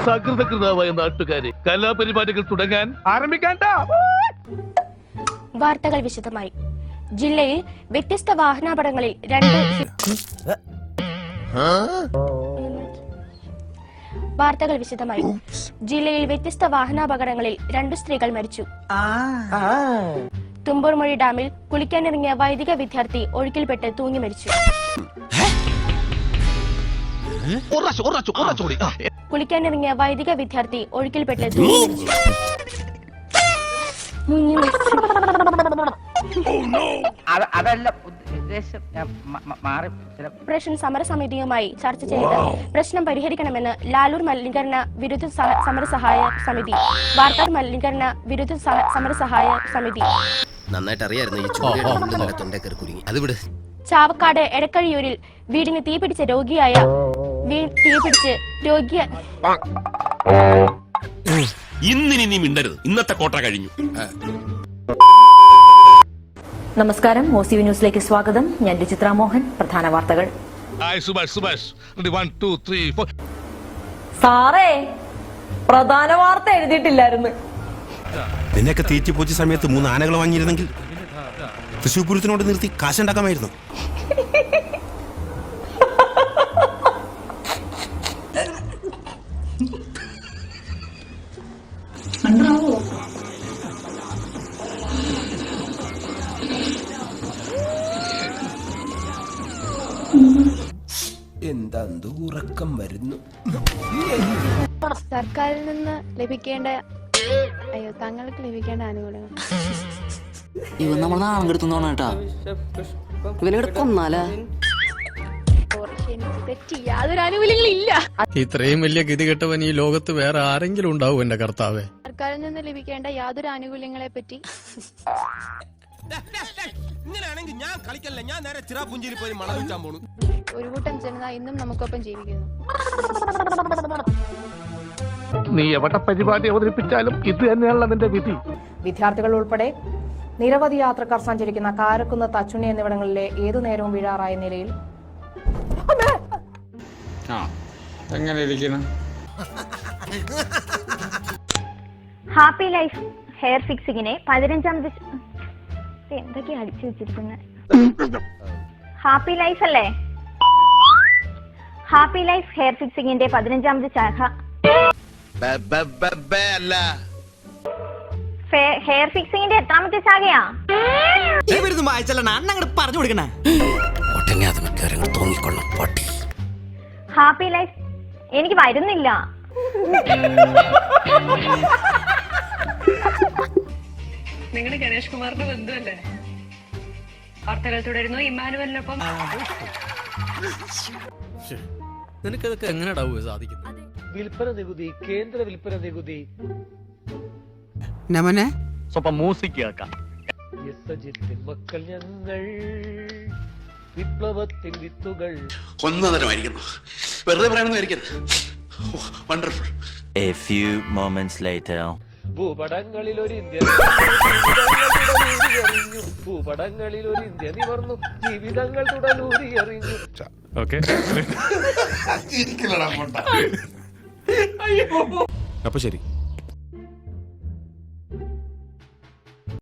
സകൃതകൃതാവായ നാട്ടുകാരെ, കലാപരിപാടികൾ തുടങ്ങാൻ ആരംഭിക്കാൻ. വാർത്തകൾ വിശദമായി. ജില്ലയിൽ വ്യത്യസ്ത വാഹനാപകടങ്ങളിൽ രണ്ട് സ്ത്രീകൾ മരിച്ചു. തുമ്പൂർമൊഴി ഡാമിൽ കുളിക്കാനിറങ്ങിയ വൈദിക വിദ്യാർത്ഥി ഒഴുക്കിൽപ്പെട്ട് തൂങ്ങി മരിച്ചു. കുളിക്കാനിറങ്ങിയ വൈദിക വിദ്യാർത്ഥി ഒഴുക്കിൽപ്പെട്ട് തൂങ്ങി മരിച്ചു. ഓപ്പറേഷൻ സമരസമിതിയുമായി ചർച്ച ചെയ്ത് പ്രശ്നം പരിഹരിക്കണമെന്ന് ലാലൂർ മലിനീകരണ വിരുദ്ധ സമരസഹായ സമിതി, വാർത്താർ മലിനീകരണ വിരുദ്ധ സമരസഹായ സമിതി. ചാവക്കാട് എടക്കഴിയൂരിൽ വീടിന് തീപിടിച്ച ഇന്നിനി മിണ്ടരുത്, ഇന്നത്തെ കോട്ട കഴിഞ്ഞു. നമസ്കാരം, OCV ന്യൂസിലേക്ക് സ്വാഗതം. ഞാൻ രുചിത്ര മോഹൻ. പ്രധാന വാർത്തകൾ. സാറേ, പ്രധാന വാർത്ത എഴുതിയിട്ടില്ലായിരുന്നു. നിന്നെയൊക്കെ തീറ്റിപ്പോച്ച സമയത്ത് 3 ആനകൾ വാങ്ങിയിരുന്നെങ്കിൽ തൃശ്ശൂർ പൂരത്തിനോട് നിർത്തി കാശുണ്ടാക്കാമായിരുന്നു. എന്താ ഉറക്കം വരുന്നു. സർക്കാരിൽ നിന്ന് തങ്ങൾക്ക് ലഭിക്കേണ്ട ആനുകൂല്യങ്ങൾ ഇവൻ നമ്മൾ നാളെടുത്തോണ കേട്ടാ. ഇവനെവിടെ കൊന്നാലാ? യാതൊരു ആനുകൂല്യങ്ങളും ഇല്ല. ഇത്രയും വലിയ ഗതികെട്ടവൻ ഈ ലോകത്ത് വേറെ ആരെങ്കിലും ഉണ്ടാവും എന്റെ കർത്താവേ? സർക്കാരിൽ നിന്ന് ലഭിക്കേണ്ട യാതൊരു ആനുകൂല്യങ്ങളെ പറ്റി ഇങ്ങനെയാണെങ്കിൽ ഞാൻ കളിക്കല്ല, ഞാൻ നേരെ ചിറാപുഞ്ചിയിൽ പോയി മണം വെച്ചാൻ പോണു. ഒരു കൂട്ടം ജനത ഇന്നും നമുക്കൊപ്പം ജീവിക്കുന്നു. നീ എവിടെ പരിപാടി അവതരിപ്പിച്ചാലും ഇത് തന്നെയാണല്ലോ നിന്റെ വിധി. വിദ്യാർത്ഥികൾ ഉൾപ്പെടെ നിരവധി യാത്രക്കാർ സഞ്ചരിക്കുന്ന കാരക്കുന്ന്, തച്ചുണി എന്നിവിടങ്ങളിലെ ഏതു നേരവും വീഴാറായ നിലയിൽ ഹാപ്പി ലൈഫ് ഹെയർ ഫിക്സിങ്ങിനെ 15ാമത് എന്തൊക്കെയാ അടിച്ചു വെച്ചിരിക്കുന്നത്? ഹാപ്പി ലൈഫ് അല്ലേ? ഹാപ്പി ലൈഫ് ഹെയർ ഫിക്സിങ്ങിന്റെ 15ാമത് ശാഖ ഹെയർ ഫിക്സിങ്ങിന്റെ എത്രാമത്തെ ശാഖയാ? പറഞ്ഞു കൊടുക്കണേ. ഹാപ്പി ലൈഫ് എനിക്ക് വരുന്നില്ല. നിങ്ങൾ ഗണേഷ് കുമാറിന്റെ ബന്ധുവല്ലേ? വാർത്തകൾ തുടരുന്നു. ഇമ്മാനുവലിനൊപ്പം നിനക്കതൊക്കെ എങ്ങനെയാ സാധിക്കുന്നത്? വിൽപ്പന നികുതി, കേന്ദ്ര വിൽപ്പന നികുതി. സ്വപ്പം മ്യൂസിക് കേൾക്കാം. മക്കൾ ഞങ്ങൾ വിപ്ലവത്തിൻ വിത്തുകൾ. ഒന്നതരമായിരിക്കുന്നു, വെറുതെ പറയണമെന്നായിരിക്കരുത്. Wonderful. A few moments later. ഭൂപടങ്ങളിൽ ഒരു ഇന്ത്യ നിവർന്നു, ജീവിതങ്ങൾ തുടലൂരി എറിഞ്ഞു. അപ്പൊ ശരി.